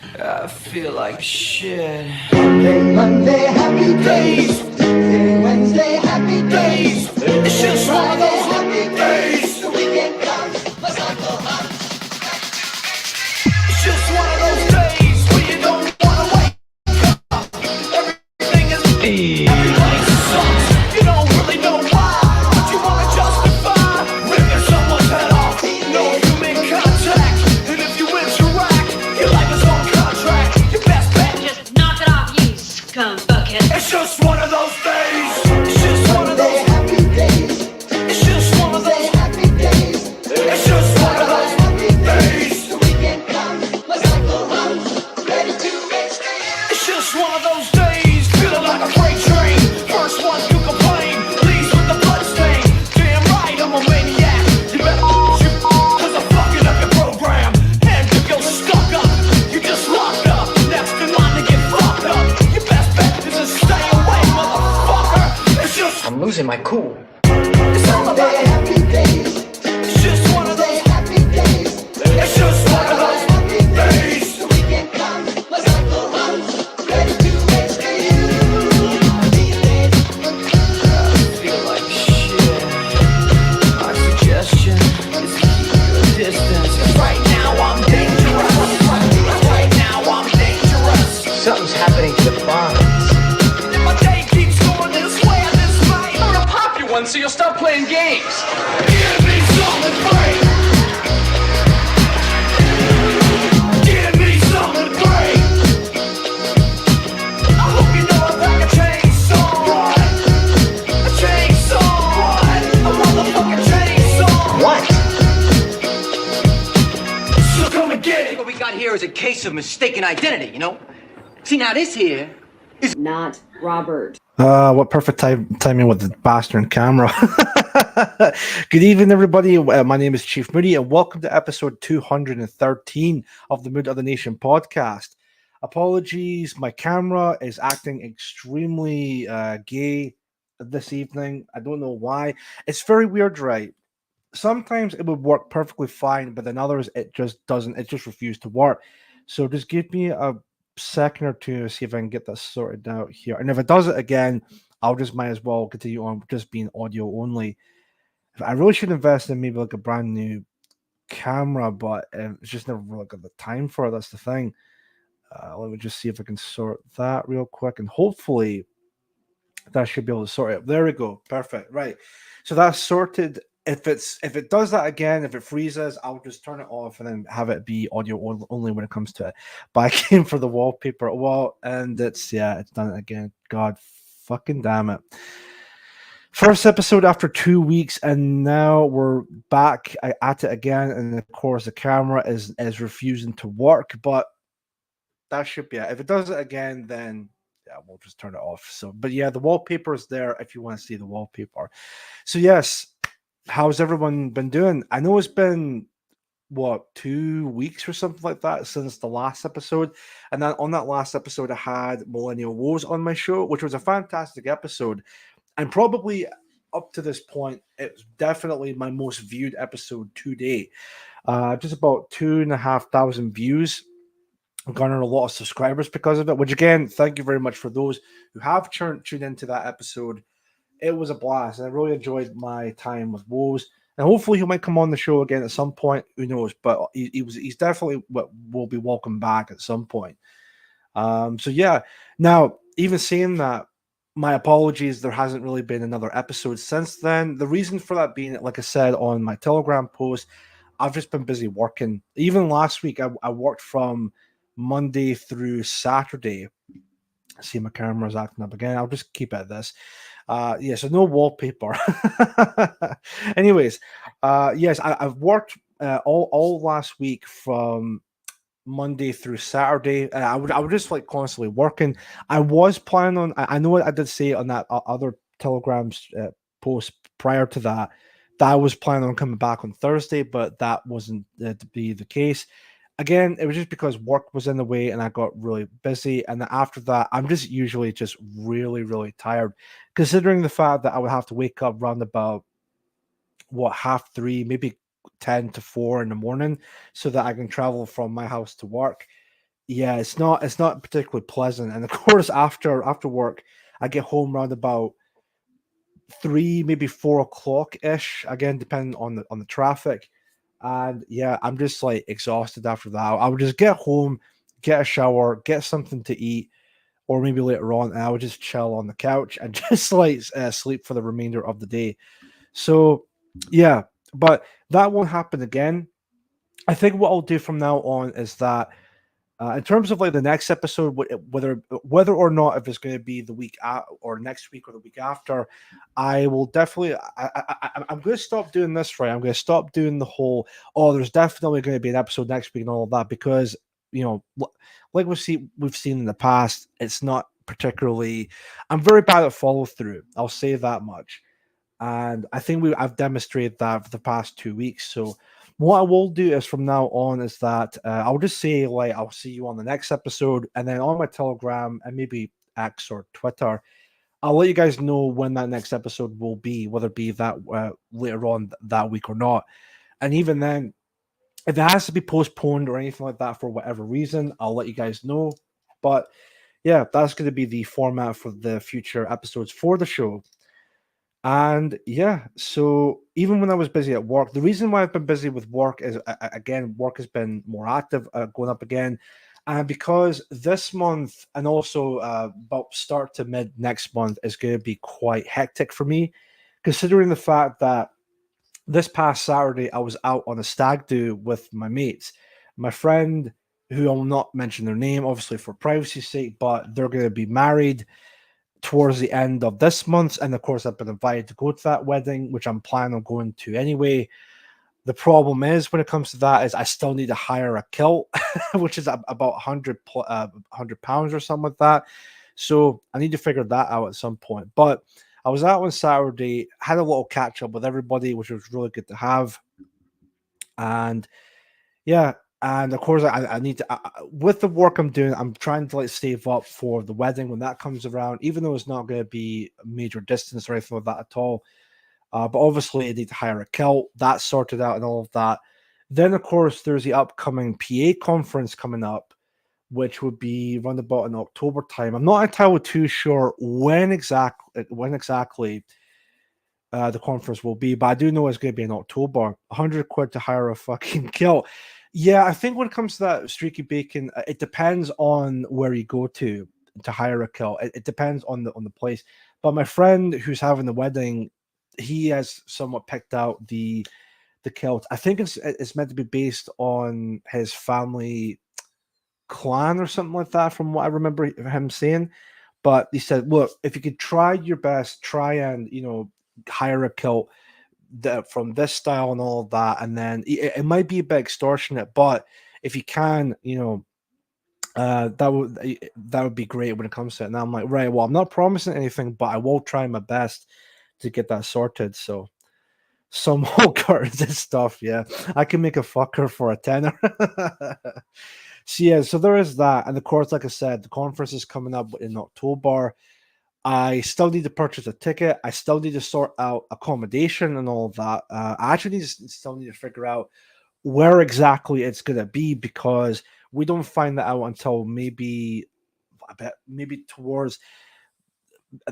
I feel like shit. Monday, happy days. Tuesday, Wednesday, happy days. It's just one of those happy days. The weekend comes, my cycle hums. It's just one of those days where you don't wanna wake up. Everything is everybody sucks. You don't really know why, but you wanna justify ripping someone's head off. No human contact, and if you interact, your life is on contract. Your best bet, Just knock it off, you scum bucket. it's just one of those days. It's just one of those. Happy days. It's just one of those. Happy days. It's just one of those days. The weekend comes, my cycle hums. Ready to make stays. It's just one of those days, feeling like a freight train. First one to complain, leaves with the bloodstain. Damn right, I'm a maniac. You better shoot, cause I'm fucking up your program. And if you're stuck up, you just locked up. Next in line to get fucked up. Your best bet is to stay away, motherfucker. It's just, I'm losing my cool. it's all about, Happy days. it's just one of those, Happy days. it's just one of those days. The weekend comes, my cycle hums. Ready to make stays. These days. Feel like shit. My suggestion is keep your distance. 'Cause right now I'm dangerous. Right now I'm dangerous. Something's happening to the bonds. And my day keeps going this way and this way. I'm gonna pop you one so you'll stop playing games. Give me something great. Give me something great. I hope you know I'm like a chainsaw. A chainsaw. A motherfucking chainsaw. What? So come and get it. What we got here is a case of mistaken identity, you know? See, now this here, Not Robert. What perfect timing with the bastard camera. Good evening, everybody. My name is Chief Moody, and welcome to episode 213 of the Mood of the Nation podcast. Apologies, my camera is acting extremely gay this evening. I don't know why. It's very weird, right? Sometimes it would work perfectly fine, but then others it just doesn't. It just refused to work. So just give me a second or two to see if I can get that sorted out here. And if it does it again, I'll just might as well continue on just being audio only. I really should invest in maybe like a brand new camera, but it's just never really got the time for it. That's the thing. Let me just see if I can sort that real quick, and hopefully that should be able to sort it. There we go. Perfect. Right. So that's sorted. If it does that again, if it freezes, I'll just turn it off and then have it be audio only when it comes to it. But I came for the wallpaper. Well, and it's done it again. God fucking damn it. First episode after 2 weeks, and now we're back at it again. And of course, the camera is refusing to work, but that should be it. If it does it again, then yeah, we'll just turn it off. So, but yeah, the wallpaper is there if you want to see the wallpaper. So yes, how's everyone been doing? I know it's been 2 weeks or something like that since the last episode, and then on that last episode, I had Millennial Woes on my show, which was a fantastic episode, and probably up to this point, it's definitely my most viewed episode to date. Just about 2,500 views. Garnered a lot of subscribers because of it, which again, thank you very much for those who have tuned into that episode. It was a blast, and I really enjoyed my time with Woes. And hopefully, he might come on the show again at some point. Who knows? But he's definitely will be welcome back at some point. So yeah. Now, even saying that, my apologies. There hasn't really been another episode since then. The reason for that being, like I said on my Telegram post, I've just been busy working. Even last week, I worked from Monday through Saturday. See, my camera's acting up again. I'll just keep it at this. So no wallpaper. Anyways, yes, I've worked all last week from Monday through Saturday. I would just like constantly working. I was planning on. I know I did say on that other Telegram's post prior to that I was planning on coming back on Thursday, but that wasn't to be the case. Again, it was just because work was in the way and I got really busy. And then after that, I'm just usually just really, really tired, considering the fact that I would have to wake up round about 3:30, maybe 10 to 4 in the morning, so that I can travel from my house to work. yeah, it's not particularly pleasant. And of course, after work, I get home around about 3, maybe 4 o'clock ish. Again, depending on the traffic. And yeah, I'm just like exhausted after that. I would just get home, get a shower, get something to eat, or maybe later on, and I would just chill on the couch and just like sleep for the remainder of the day. So yeah, but that won't happen again. I think what I'll do from now on is that in terms of like the next episode, whether or not if it's going to be the week or next week or the week after, I will definitely. I'm going to stop doing this. Right, I'm going to stop doing the whole. Oh, there's definitely going to be an episode next week and all of that because like we've seen in the past, it's not particularly. I'm very bad at follow through. I'll say that much, and I think I've demonstrated that for the past 2 weeks. So what I will do is from now on is that I'll just say like I'll see you on the next episode, and then on my Telegram and maybe X or Twitter, I'll let you guys know when that next episode will be, whether it be that later on that week or not. And even then, if it has to be postponed or anything like that for whatever reason, I'll let you guys know. But yeah, that's going to be the format for the future episodes for the show. And yeah, so even when I was busy at work, the reason why I've been busy with work is again, work has been more active, going up again. And because this month and also about start to mid next month is going to be quite hectic for me, considering the fact that this past Saturday I was out on a stag do with my mates. My friend, who I'll not mention their name, obviously for privacy's sake, but they're going to be married towards the end of this month. And of course, I've been invited to go to that wedding, which I'm planning on going to anyway. The problem is when it comes to that is I still need to hire a kilt, which is about 100 pounds or something like that. So I need to figure that out at some point. But I was out on Saturday, had a little catch up with everybody, which was really good to have. And yeah, and of course, I need to with the work I'm doing. I'm trying to like save up for the wedding when that comes around, even though it's not going to be a major distance or anything like that at all. But obviously, I need to hire a kilt. That's sorted out and all of that. Then, of course, there's the upcoming PA conference coming up, which would be around about in October time. I'm not entirely too sure when exactly the conference will be, but I do know it's going to be in October. 100 quid to hire a fucking kilt. Yeah, I think when it comes to that streaky bacon, it depends on where you go to hire a kilt. It depends on the place. But my friend who's having the wedding, he has somewhat picked out the kilt. I think it's meant to be based on his family clan or something like that, from what I remember him saying. But he said, look, if you could try your best, try and hire a kilt from this style and all of that, and then it might be a bit extortionate, but if you can, that would be great when it comes to it. And I'm like, right, well, I'm not promising anything, but I will try my best to get that sorted. So some whole curtains and stuff, yeah, I can make a fucker for a tenner. So yeah, so there is that, and of course, like I said, the conference is coming up in October. I still need to purchase a ticket. I still need to sort out accommodation and all of that. I actually still need to figure out where exactly it's going to be, because we don't find that out until maybe towards,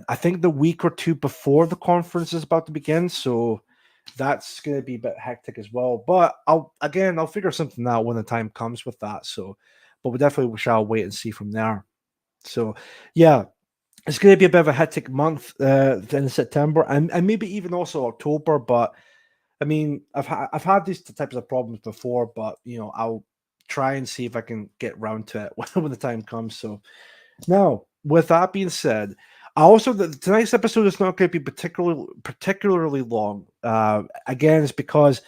I think, the week or two before the conference is about to begin. So that's going to be a bit hectic as well. But I'll figure something out when the time comes with that. So, but we definitely shall wait and see from there. So yeah, it's going to be a bit of a hectic month in September, and maybe even also October. But I mean, I've had these types of problems before, but I'll try and see if I can get round to it when the time comes. So now, with that being said, tonight's episode is not going to be particularly long. Again, it's because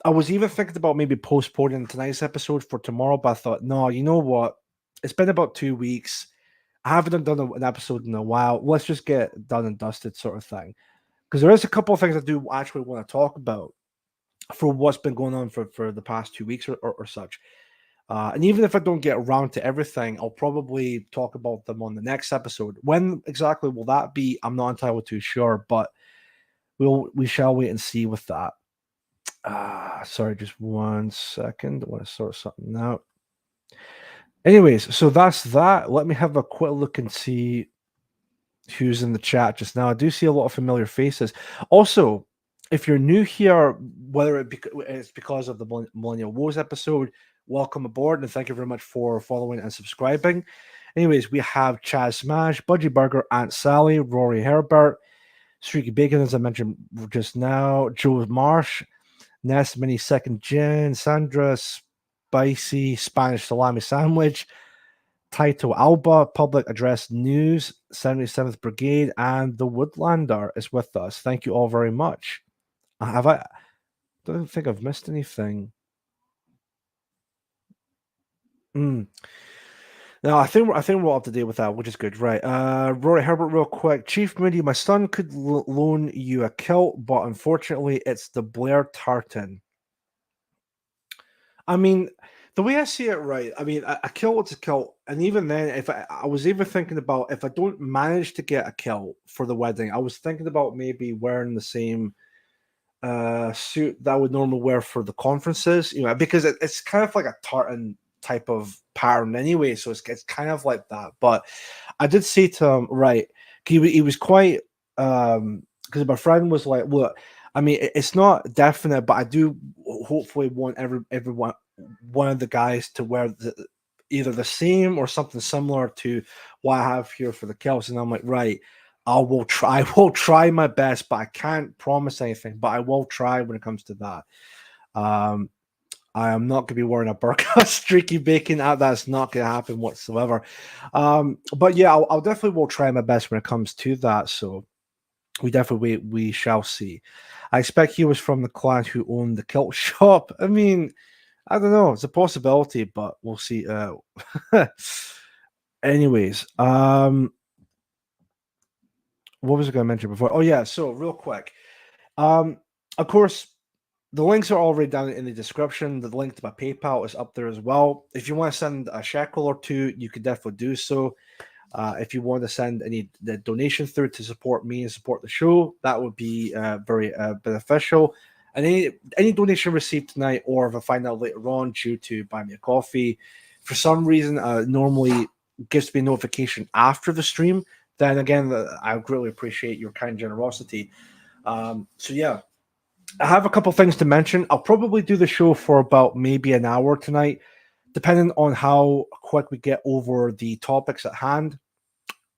I was even thinking about maybe postponing tonight's episode for tomorrow, but I thought, no, you know what? It's been about 2 weeks. I haven't done an episode in a while. Let's just get done and dusted, sort of thing. Because there is a couple of things I do actually want to talk about for what's been going on for the past 2 weeks or such. And even if I don't get around to everything, I'll probably talk about them on the next episode. When exactly will that be? I'm not entirely too sure, but we shall wait and see with that. Sorry, just 1 second. I want to sort something out. Anyways, so that's that. Let me have a quick look and see who's in the chat just now. I do see a lot of familiar faces. Also, if you're new here, whether it's because of the Millennial Wars episode, welcome aboard and thank you very much for following and subscribing. Anyways, we have Chaz Smash, Budgie Burger, Aunt Sally, Rory Herbert, Streaky Bacon, as I mentioned just now, Joe Marsh, Nest Mini Second Gen, Sandra, Spicy Spanish Salami Sandwich, Taito Alba, Public Address News, 77th Brigade, and the Woodlander is with us. Thank you all very much. I don't think I've missed anything. No, I think we're up to date with that, which is good, right? Rory Herbert, real quick. Chief Moody, my son could loan you a kilt, but unfortunately, it's the Blair tartan. I mean, the way I see it, right? I mean, a kilt is a kilt, and even then, if I was even thinking about if I don't manage to get a kilt for the wedding, I was thinking about maybe wearing the same suit that I would normally wear for the conferences, because it's kind of like a tartan type of pattern anyway, so it's kind of like that. But I did say to him, right, he was quite because my friend was like, look, I mean, it's not definite, but I do hopefully want everyone, one of the guys to wear either the same or something similar to what I have here for the kilts. And I'm like, right, I will try my best, but I can't promise anything, but I will try when it comes to that. I am not going to be wearing a burqa Streaky Bacon. That's not going to happen whatsoever. But yeah, I'll definitely will try my best when it comes to that. So we shall see. I expect he was from the clan who owned the kilt shop. I mean, I don't know. It's a possibility, but we'll see. Anyways, what was I going to mention before? Oh yeah, so real quick. Of course, the links are already down in the description. The link to my PayPal is up there as well. If you want to send a shekel or two, you could definitely do so. If you want to send the donation through to support me and support the show, that would be very beneficial. And any donation received tonight, or if I find out later on due to buy me a coffee, for some reason, normally gives me a notification after the stream, then again, I greatly appreciate your kind generosity. So yeah, I have a couple things to mention. I'll probably do the show for about maybe an hour tonight, depending on how quick we get over the topics at hand.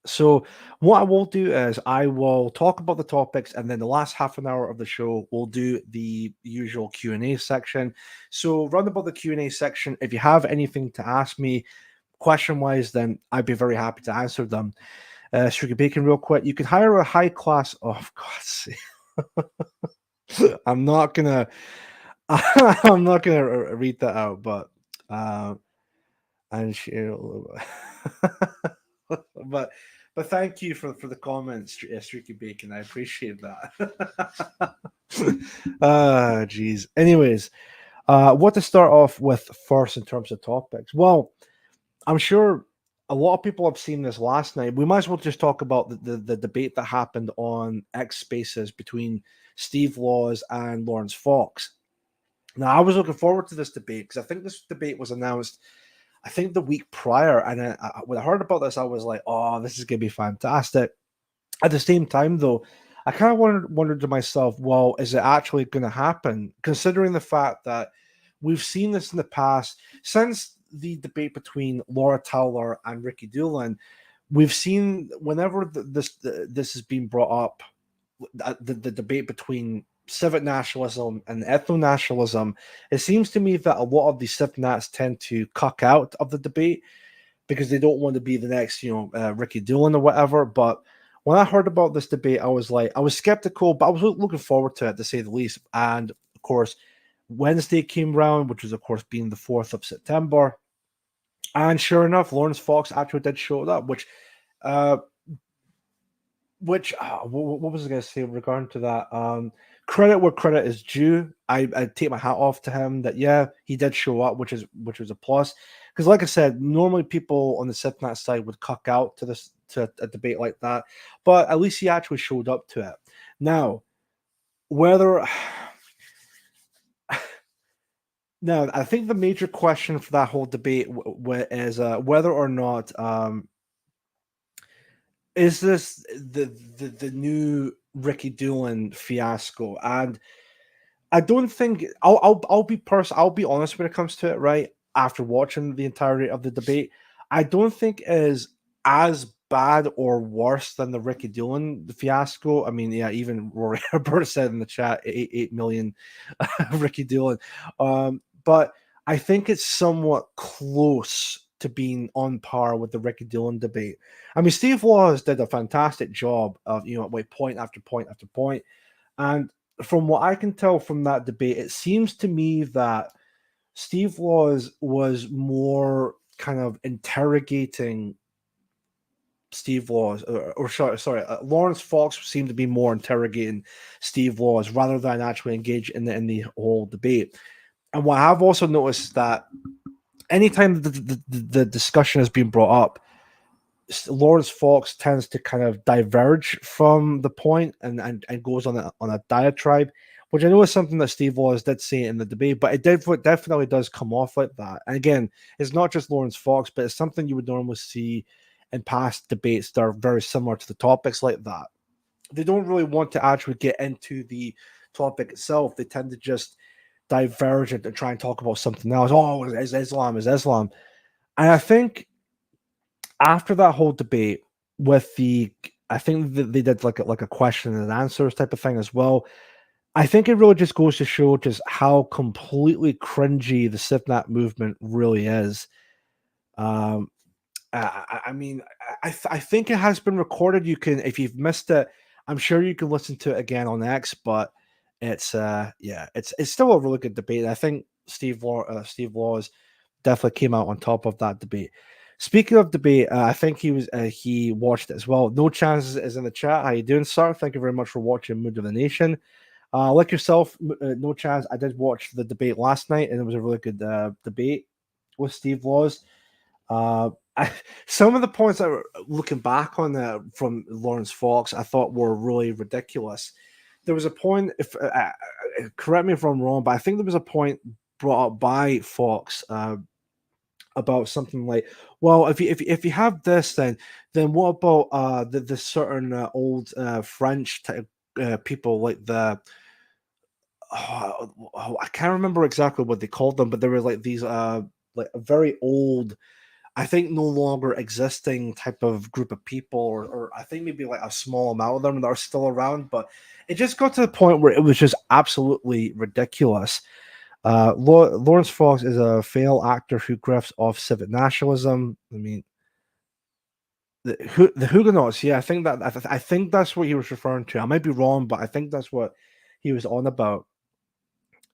So what I will do is I will talk about the topics, and then the last half an hour of the show we'll do the usual Q&A section. So round about the Q&A section, if you have anything to ask me question-wise, then I'd be very happy to answer them. Streaky Bacon, real quick, you can hire a high class. Oh, of course. I'm not gonna read that out, but and share a little bit. but thank you for the comments, Streaky Bacon. I appreciate that. Geez. Anyways, what to start off with first in terms of topics? Well, I'm sure a lot of people have seen this last night. We might as well just talk about the debate that happened on X Spaces between Steve Laws and Lawrence Fox. Now, I was looking forward to this debate because I think this debate was announced, I think, the week prior. And when I heard about this, I was like, oh, this is going to be fantastic. At the same time, though, I kind of wondered to myself, well, is it actually going to happen? Considering the fact that we've seen this in the past, since the debate between Laura Towler and Ricky Doolin, we've seen whenever this has been brought up, the debate between civic nationalism and ethno-nationalism, it seems to me that a lot of the civic nats tend to cuck out of the debate because they don't want to be the next, Ricky Doolin or whatever. But when I heard about this debate, I was skeptical, but I was looking forward to it, to say the least. And of course, Wednesday came round, which was, of course, being the 4th of September. And sure enough, Lawrence Fox actually did show up, what was I going to say regarding to that? Credit where credit is due. I take my hat off to him that, yeah, he did show up, which was a plus. Because like I said, normally people on the Sipnat side would cuck out to a debate like that. But at least he actually showed up to it. Now, whether Now, I think the major question for that whole debate is whether or not is this the new Ricky Doolan fiasco. And I don't think I'll be honest when it comes to it, right? After watching the entirety of the debate, I don't think it is as bad or worse than the Ricky Doolan fiasco. I mean, yeah, even Rory Herbert said in the chat 8 million Ricky Doolan. But I think it's somewhat close to being on par with the Ricky Doolan debate. I mean, Steve Laws did a fantastic job of, like point after point after point. And from what I can tell from that debate, it seems to me that Steve Laws was more kind of interrogating Steve Laws, Lawrence Fox seemed to be more interrogating Steve Laws rather than actually engage in the whole debate. And what I've also noticed that anytime the discussion has been brought up, Lawrence Fox tends to kind of diverge from the point and goes on a diatribe, which I know is something that Steve Laws did say in the debate, but it definitely does come off like that. And again, it's not just Lawrence Fox, but it's something you would normally see in past debates that are very similar to the topics like that. They don't really want to actually get into the topic itself. They tend to just diverge and try and talk about something else. Oh, is Islam. And I think after that whole debate I think that they did like a question and answers type of thing as well. I think it really just goes to show just how completely cringy the SIPNAT movement really is. I mean, I think it has been recorded. You can, if you've missed it, I'm sure you can listen to it again on X. But it's it's still a really good debate. I think Steve Laws definitely came out on top of that debate. Speaking of debate, I think he watched it as well. No Chance is in the chat. How you doing, sir? Thank you very much for watching Mood of the Nation. Like yourself, No Chance, I did watch the debate last night, and it was a really good debate with Steve Laws. Some of the points that were looking back on from Lawrence Fox, I thought were really ridiculous. There was a point, if correct me if I'm wrong, but I think there was a point brought up by Fox about something like, well, if you have this, then what about the certain old French type people like the I can't remember exactly what they called them, but they were like these like a very old, I think no longer existing type of group of people, or I think maybe like a small amount of them that are still around. But it just got to the point where it was just absolutely ridiculous. Lawrence Fox is a failed actor who grifts off civic nationalism. I mean, the Huguenots. Yeah, I think that's what he was referring to. I might be wrong, but I think that's what he was on about.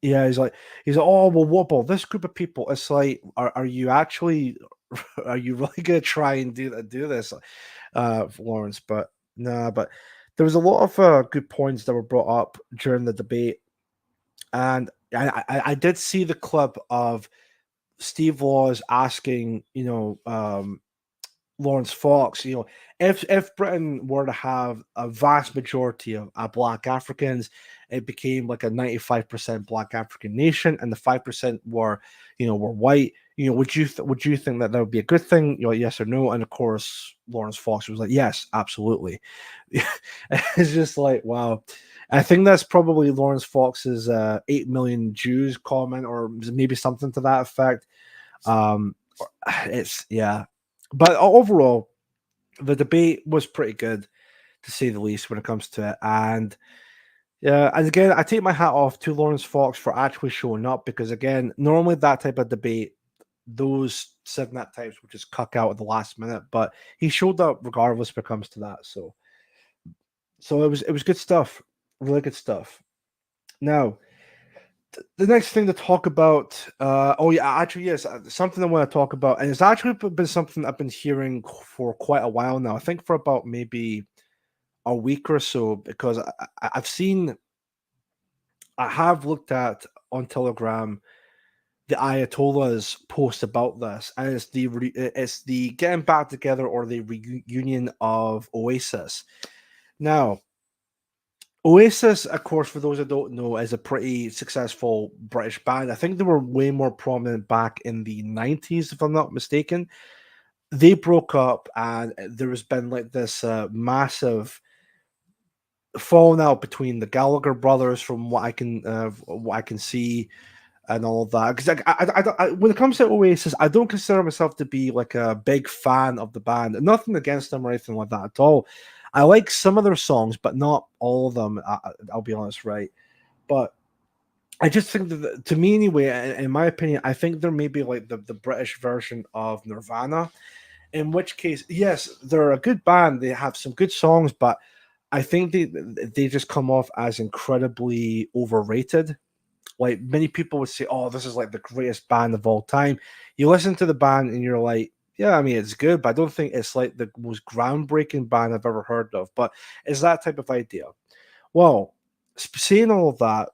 Yeah, he's like, oh well, what about this group of people? It's like, are you actually, are you really gonna try and do this, Lawrence? But nah, but there was a lot of good points that were brought up during the debate, and I did see the clip of Steve Laws asking, Lawrence Fox, if Britain were to have a vast majority of Black Africans, it became like a 95% Black African nation, and the 5% were white. Would you think that would be a good thing? Yes or no? And of course, Lawrence Fox was like, yes, absolutely. It's just like, wow. I think that's probably Lawrence Fox's 8 million Jews comment, or maybe something to that effect. It's yeah. But overall, the debate was pretty good, to say the least, when it comes to it. And yeah, and again, I take my hat off to Lawrence Fox for actually showing up, because again, normally that type of debate, those 7 types would just cuck out at the last minute. But he showed up regardless when it comes to that. So it was good stuff, really good stuff. Now, the next thing to talk about, something I want to talk about, and it's actually been something I've been hearing for quite a while now. I think for about maybe a week or so, because I have looked at on Telegram the Ayatollah's post about this, and it's the getting back together or the reunion of Oasis. Now, Oasis, of course, for those that don't know, is a pretty successful British band. I think they were way more prominent back in the 90s, if I'm not mistaken. They broke up, and there has been like this massive falling out between the Gallagher brothers, from what I can see, and all of that. Because when it comes to Oasis, I don't consider myself to be like a big fan of the band. Nothing against them or anything like that at all. I like some of their songs, but not all of them. I'll be honest, right? But I just think that, to me anyway, in my opinion, I think they're maybe like the British version of Nirvana. In which case, yes, they're a good band. They have some good songs, but I think they just come off as incredibly overrated. Like, many people would say, "Oh, this is like the greatest band of all time." You listen to the band and you're like, "Yeah, I mean, it's good, but I don't think it's like the most groundbreaking band I've ever heard of." But it's that type of idea. Well, saying all of that,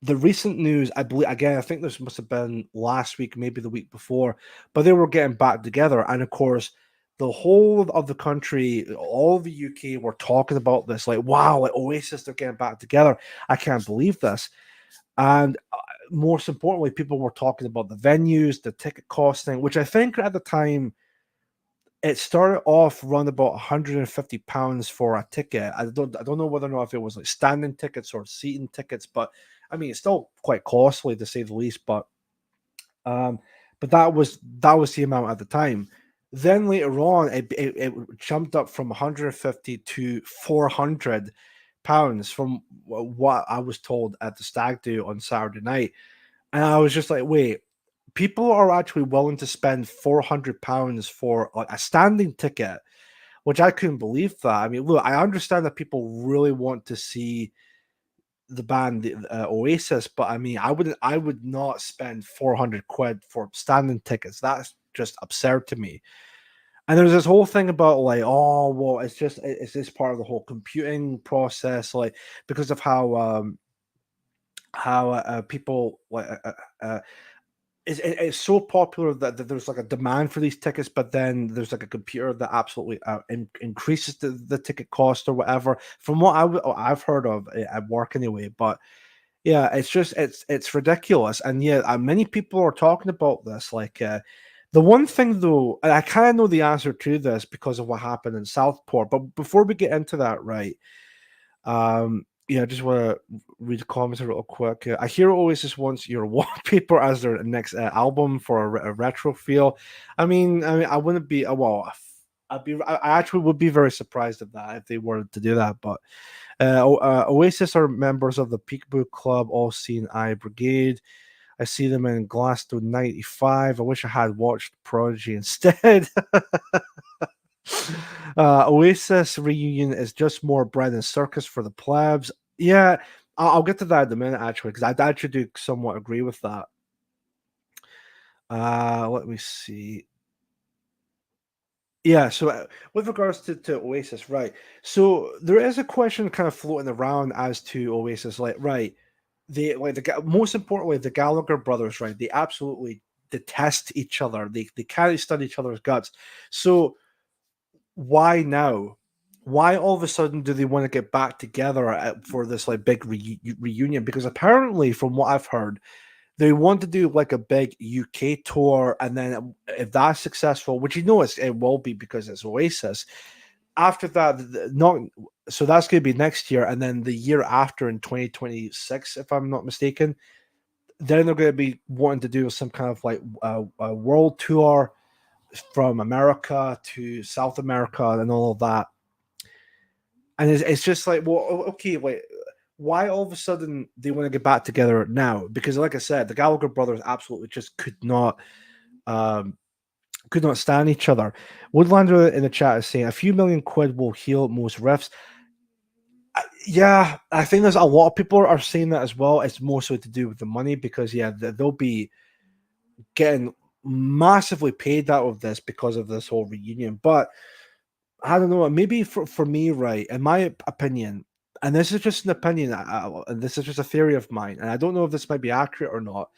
the recent news, I believe, again, I think this must have been last week, maybe the week before, but they were getting back together. And of course, the whole of the country, all the UK were talking about this, like, wow, like Oasis, they're getting back together. I can't believe this. And most importantly, people were talking about the venues, the ticket costing, which I think at the time it started off around about £150 for a ticket. I don't know whether or not if it was like standing tickets or seating tickets, but I mean it's still quite costly to say the least. Um, but that was the amount at the time. Then later on, it jumped up from 150 to £400 from what I was told at the stag do on Saturday night. And I was just like, wait, people are actually willing to spend £400 for like a standing ticket, which I couldn't believe that. I mean, look, I understand that people really want to see the band Oasis, but I mean, I would not spend 400 quid for standing tickets. That's just absurd to me. And there's this whole thing about like, oh, well, it's just part of the whole computing process, like because of how people like it's so popular that there's like a demand for these tickets, but then there's like a computer that absolutely increases the ticket cost or whatever. From what I've heard of at work anyway, but yeah, it's ridiculous, and yeah, many people are talking about this. Like the one thing though, and I kind of know the answer to this because of what happened in Southport. But before we get into that, right? Yeah, I just want to read the comments real quick. I hear Oasis wants your wallpaper as their next album for a retro feel. I wouldn't be well. I actually would be very surprised at that if they were to do that. But Oasis are members of the Peekaboo Club, All Seeing Eye Brigade. I see them in Glasgow '95. I wish I had watched Prodigy instead. Oasis reunion is just more bread and circus for the plebs. Yeah, I'll get to that in a minute actually, because I actually do somewhat agree with that. Let me see. Yeah, so with regards to Oasis, right? So there is a question kind of floating around as to Oasis, like, right? Most importantly, the Gallagher brothers, right? They absolutely detest each other. They can't stand each other's guts. So why now? Why all of a sudden do they want to get back together for this like big reunion? Because apparently, from what I've heard, they want to do like a big UK tour, and then if that's successful, which it will be because it's Oasis. After that, not so that's going to be next year, and then the year after in 2026, if I'm not mistaken, then they're going to be wanting to do some kind of like a world tour from America to South America and all of that. And it's just like, well, okay, wait, why all of a sudden they want to get back together now? Because, like I said, the Gallagher brothers absolutely just could not stand each other. Woodlander in the chat is saying a few million quid will heal most riffs. Yeah, I think there's a lot of people are saying that as well. It's mostly to do with the money because yeah, they'll be getting massively paid out of this because of this whole reunion. But I don't know, maybe for me, right, in my opinion, and this is just an opinion, and this is just a theory of mine, and I don't know if this might be accurate or not.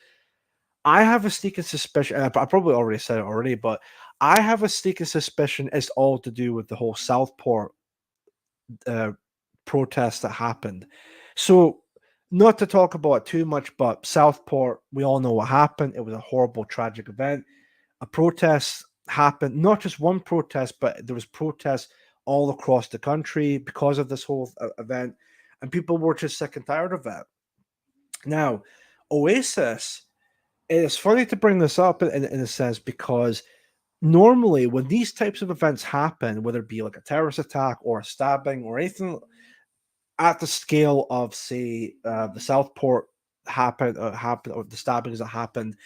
I have a sneaking suspicion, and I probably already said it already, but I have a sneaking suspicion it's all to do with the whole Southport protests that happened. So, not to talk about it too much, but Southport, we all know what happened. It was a horrible, tragic event. A protest happened, not just one protest, but there was protests all across the country because of this whole event, and people were just sick and tired of it. Now, Oasis, it is funny to bring this up in a sense because normally when these types of events happen, whether it be like a terrorist attack or a stabbing or anything at the scale of, say, the Southport happened, or the stabbings that happened,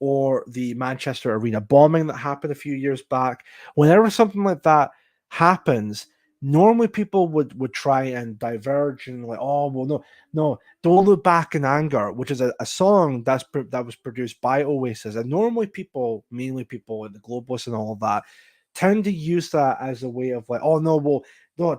or the Manchester Arena bombing that happened a few years back, whenever something like that happens, normally people would try and diverge and like, oh well, no, don't look back in anger, which is a song that was produced by Oasis, and normally people, mainly people in the globalists and all of that, tend to use that as a way of like, oh no, well, no,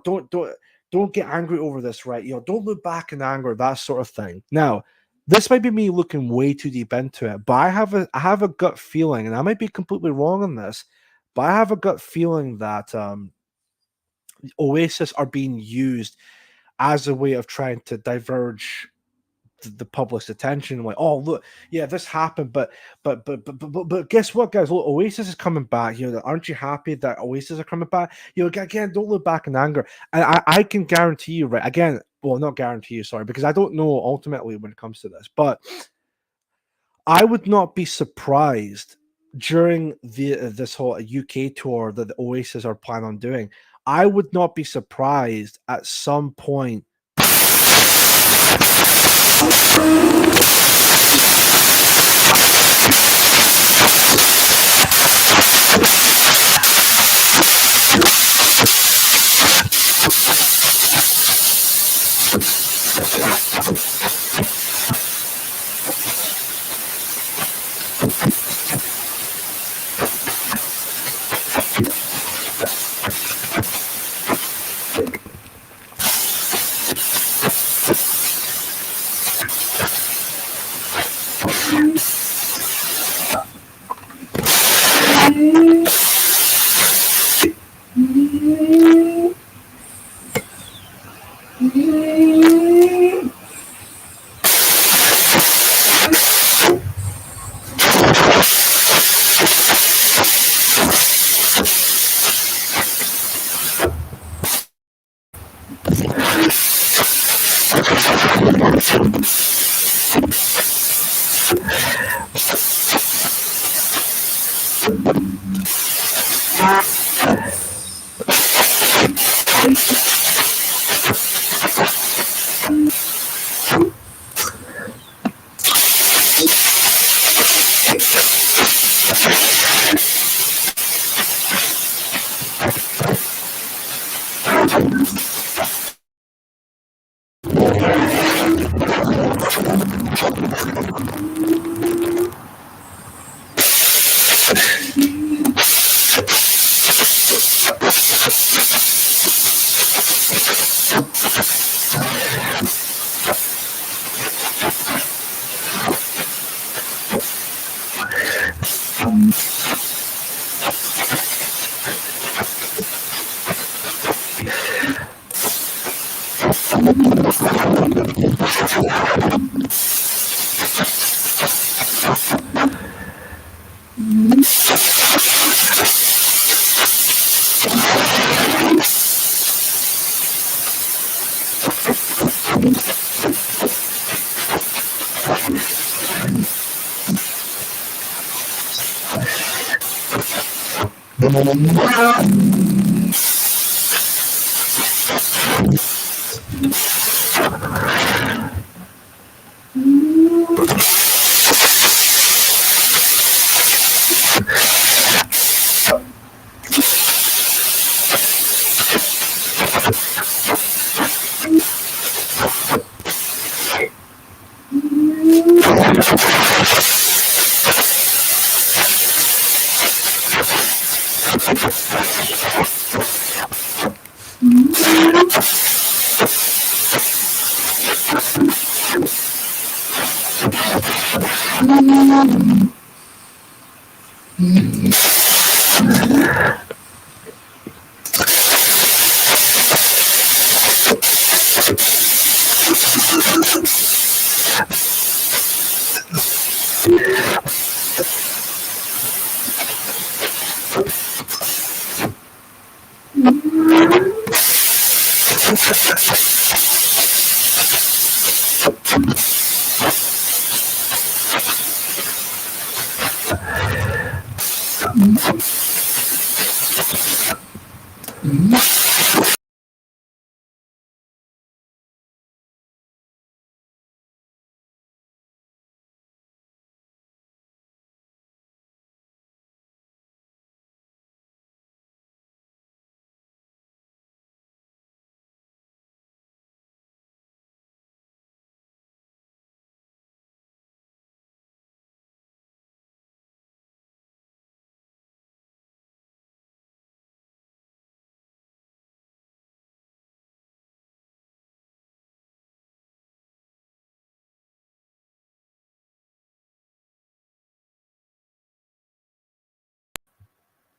don't get angry over this, right? You know, don't look back in anger, that sort of thing. Now, this might be me looking way too deep into it, but I have a gut feeling, and I might be completely wrong on this, but I have a gut feeling that Oasis are being used as a way of trying to diverge the public's attention. Like, oh look, yeah, this happened, but guess what, guys? Look, Oasis is coming back. You know, aren't you happy that Oasis are coming back? You know, again, don't look back in anger. And I can guarantee you, right? Again, well, not guarantee you, sorry, because I don't know ultimately when it comes to this, but I would not be surprised during this whole UK tour that the Oasis are planning on doing. I would not be surprised at some point.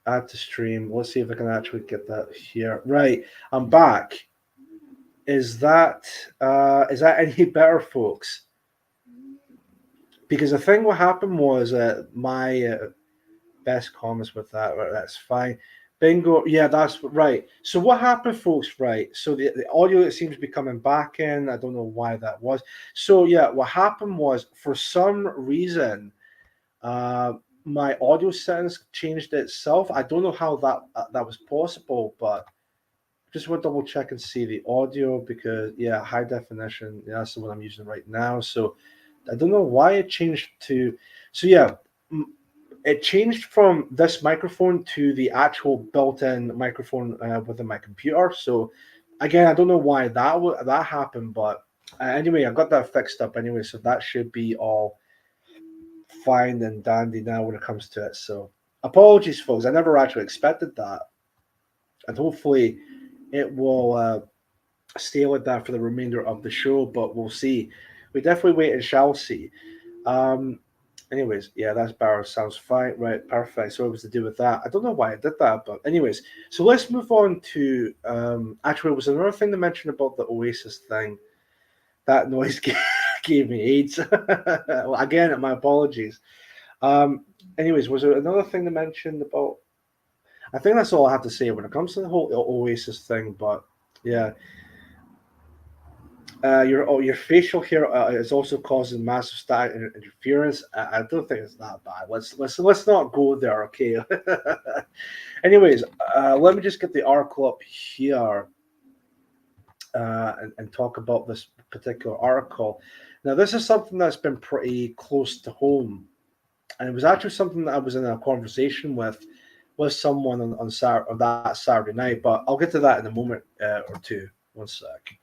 Add to stream. Let's see if I can actually get that here. Right, I'm back. Is that any better, folks? Because I think what happened was my best comments with that. Right, that's fine. Bingo. Yeah, that's right. So what happened, folks? Right. So the audio, it seems to be coming back in. I don't know why that was. So yeah, what happened was for some reason, my audio settings changed itself. I don't know how that was possible, but just want to double check and see the audio because yeah, high definition. Yeah, that's the one I'm using right now. So I don't know why it changed to. So yeah, it changed from this microphone to the actual built-in microphone within my computer. So again, I don't know why that happened, but anyway, I got that fixed up anyway. So that should be all fine and dandy now when it comes to it. So apologies, folks. I never actually expected that, and hopefully it will stay like that for the remainder of the show. But we'll see. We definitely wait and shall see. Anyways, yeah, that's Barrow. Sounds fine. Right, perfect. So it was to do with that. I don't know why I did that, but anyways, so let's move on to actually, it was another thing to mention about the Oasis thing. That noise gave me AIDS. Well, again, my apologies. Anyways, was there another thing to mention about? I think that's all I have to say when it comes to the whole Oasis thing. But yeah, your facial hair is also causing massive static interference. I don't think it's that bad. Let's not go there, okay? Anyways, let me just get the article up here and talk about this particular article. Now, this is something that's been pretty close to home, and it was actually something that I was in a conversation with someone on that Saturday night. But I'll get to that in a moment or two. One sec.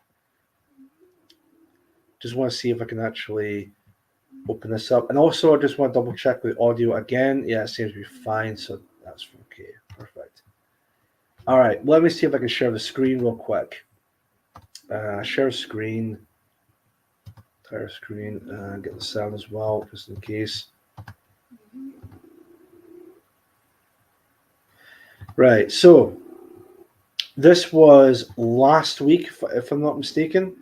Just want to see if I can actually open this up. And also, I just want to double check the audio again. Yeah, it seems to be fine. So that's okay. Perfect. All right. Let me see if I can share the screen real quick. Share screen. Entire screen. Get the sound as well, just in case. Right. So this was last week, if I'm not mistaken.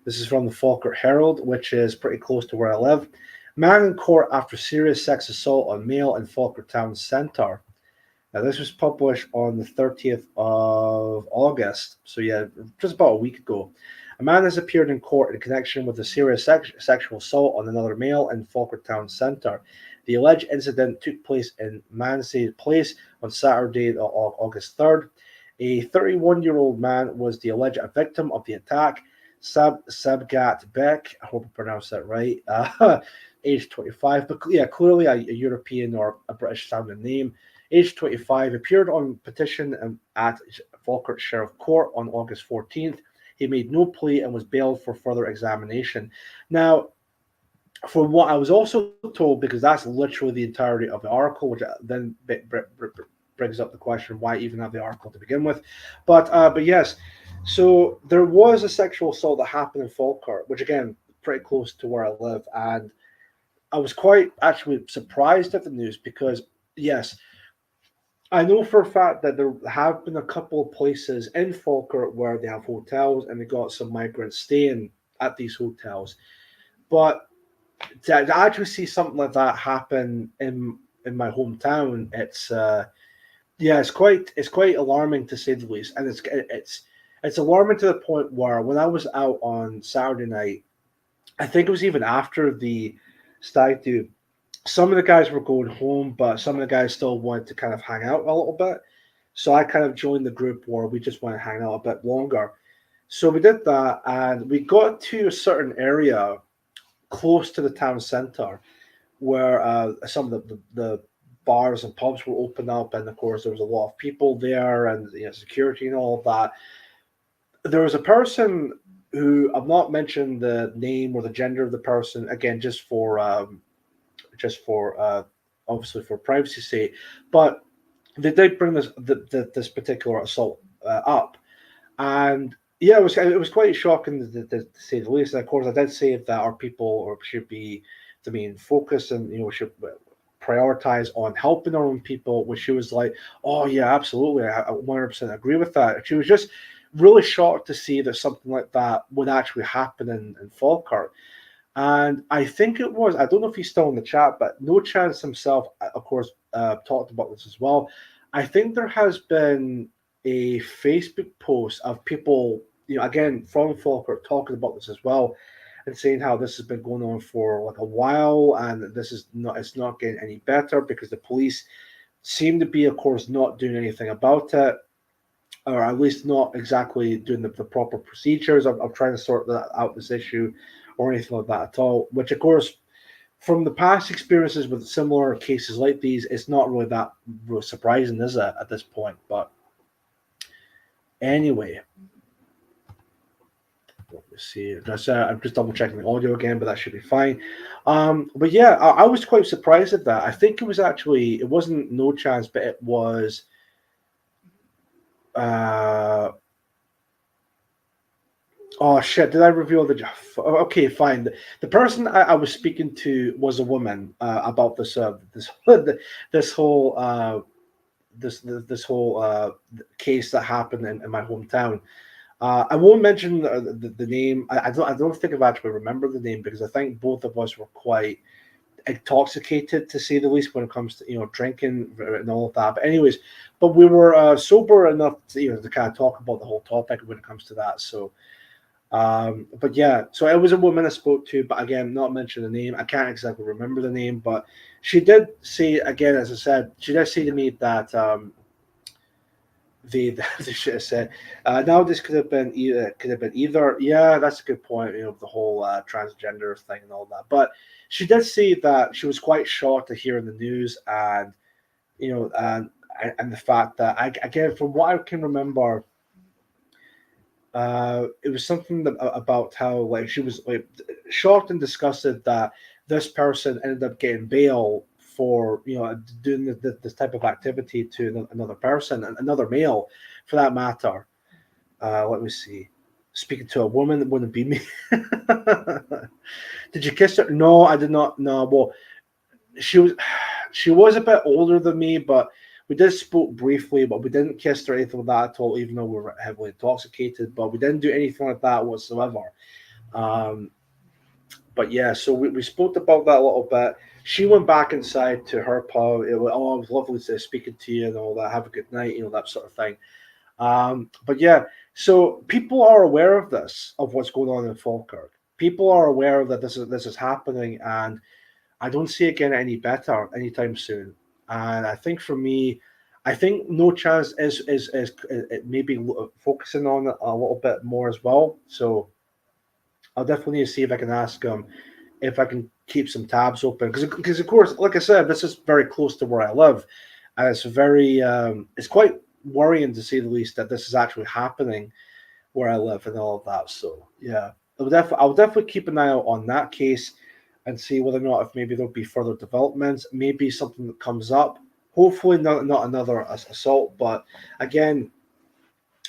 This is from the Falkirk Herald, which is pretty close to where I live. Man in court after serious sex assault on male in Falkirk Town Centre. Now, this was published on the 30th of August. So, yeah, just about a week ago. A man has appeared in court in connection with a serious sexual assault on another male in Falkirk Town Centre. The alleged incident took place in Mansay Place on Saturday, August 3rd. A 31-year-old man was the alleged victim of the attack. Sabgat Beck, I hope I pronounced that right, age 25, but yeah, clearly a European or a British sounding name, age 25, appeared on petition at Falkirk Sheriff Court on August 14th. He made no plea and was bailed for further examination. Now, from what I was also told, because that's literally the entirety of the article, which then brings up the question, why even have the article to begin with? But yes, so there was a sexual assault that happened in Falkirk, which again, pretty close to where I live. And I was quite actually surprised at the news because, yes, I know for a fact that there have been a couple of places in Falkirk where they have hotels and they got some migrants staying at these hotels. But to actually see something like that happen in my hometown, it's quite alarming to say the least. And it's alarming to the point where when I was out on Saturday night, I think it was even after the stag do some of the guys were going home, but some of the guys still wanted to kind of hang out a little bit. So I kind of joined the group where we just want to hang out a bit longer. So we did that, and we got to a certain area close to the town center where some of the bars and pubs were open up, and of course there was a lot of people there, and security and all of that. There was a person who I've not mentioned the name or the gender of the person again, just for obviously for privacy's sake, but they did bring this particular assault up, and yeah, it was quite shocking to say the least. And of course, I did say that our people or should be the main focus, and should prioritize on helping our own people. Which she was like, "Oh yeah, absolutely, I 100% agree with that." She was just really shocked to see that something like that would actually happen in Falkirk. And I think it was, I don't know if he's still in the chat, but No Chance himself, of course, talked about this as well. I think there has been a Facebook post of people, again, from Falkirk talking about this as well, and saying how this has been going on for like a while, and it's not getting any better because the police seem to be, of course, not doing anything about it, or at least not exactly doing the proper procedures of trying to sort out this issue or anything like that at all, which of course, from the past experiences with similar cases like these, it's not really that surprising, is it, at this point? But anyway, let me see. I'm just double checking the audio again, but that should be fine. But yeah, I was quite surprised at that. I think it wasn't No Chance, but it was oh shit! Did I reveal the? Okay, fine. The person I was speaking to was a woman about this this whole case that happened in my hometown. I won't mention the name. I don't think I've actually remember the name because I think both of us were quite intoxicated, to say the least, when it comes to drinking and all of that. But anyways, we were sober enough to kind of talk about the whole topic when it comes to that. So. But yeah, so it was a woman I spoke to, but again, not mention the name. I can't exactly remember the name, but she did say, again, as I said, she did say to me that they should have said, now this could have been either. Yeah, that's a good point. The whole transgender thing and all that. But she did say that she was quite shocked to hear in the news, and and the fact that again, from what I can remember. It was something about how she was shocked and disgusted that this person ended up getting bail for doing this type of activity to another person, another male, for that matter. Let me see. Speaking to a woman, that wouldn't be me. Did you kiss her? No, I did not. No, well, she was a bit older than me, but. We did spoke briefly, but we didn't kiss or anything like that at all, even though we were heavily intoxicated. But we didn't do anything like that whatsoever. But yeah, so we spoke about that a little bit. She went back inside to her pub. It was lovely to speaking to you and all that. Have a good night, that sort of thing. But yeah, so people are aware of this, of what's going on in Falkirk. People are aware that this is happening, and I don't see it getting any better anytime soon. And I think for me, I think No Chance is maybe focusing on it a little bit more as well. So I'll definitely need to see if I can ask him if I can keep some tabs open, because of course, like I said, this is very close to where I live, and it's it's quite worrying, to say the least, that this is actually happening where I live and all of that. So yeah, I'll definitely keep an eye out on that case and see whether or not if maybe there'll be further developments, maybe something that comes up. Hopefully not another assault, but again,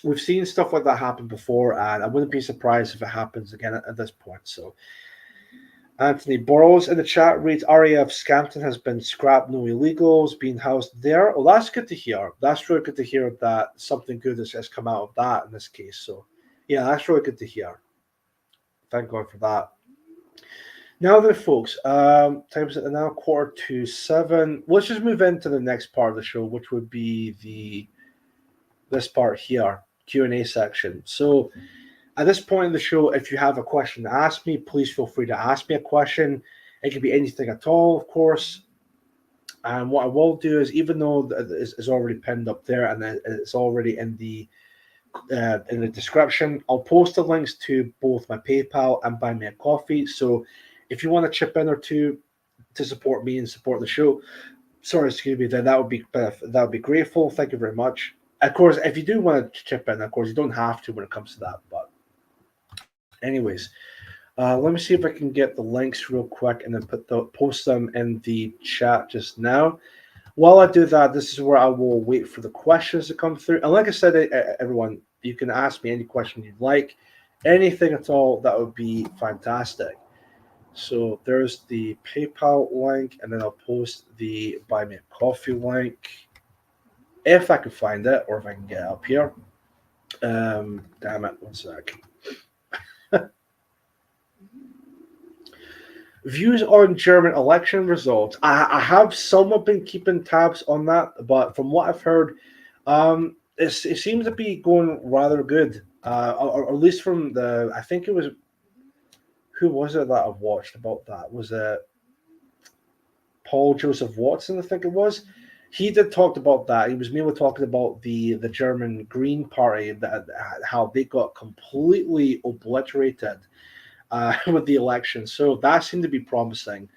we've seen stuff like that happen before, and I wouldn't be surprised if it happens again at this point. So Anthony Burrows in the chat reads, RAF Scampton has been scrapped, no illegals being housed there. Well, that's good to hear. That's really good to hear that something good has come out of that in this case. So yeah, that's really good to hear. Thank God for that. Now then, folks, time's at now 6:45. Let's just move into the next part of the show, which would be this part here, Q&A section. So at this point in the show, if you have a question to ask me, please feel free to ask me a question. It could be anything at all, of course. And what I will do is, even though it's already pinned up there and it's already in the description, I'll post the links to both my PayPal and Buy Me a Coffee. So if you want to chip in or two to support me and support the show, sorry, excuse me, then that would be grateful. Thank you very much. Of course, if you do want to chip in, of course, you don't have to when it comes to that. But anyways, let me see if I can get the links real quick and then post them in the chat just now. While I do that, this is where I will wait for the questions to come through. And like I said, everyone, you can ask me any question you'd like, anything at all. That would be fantastic. So there's the PayPal link, and then I'll post the Buy Me a Coffee link if I can find it or if I can get it up here. Damn it, one sec. Views on German election results. I have somewhat been keeping tabs on that, but from what I've heard, it seems to be going rather good. Or at least from I think it was, who was it that I've watched about that? Was it Paul Joseph Watson? I think it was. He did talk about that. He was mainly talking about the German Green Party, how they got completely obliterated with the election. So that seemed to be promising.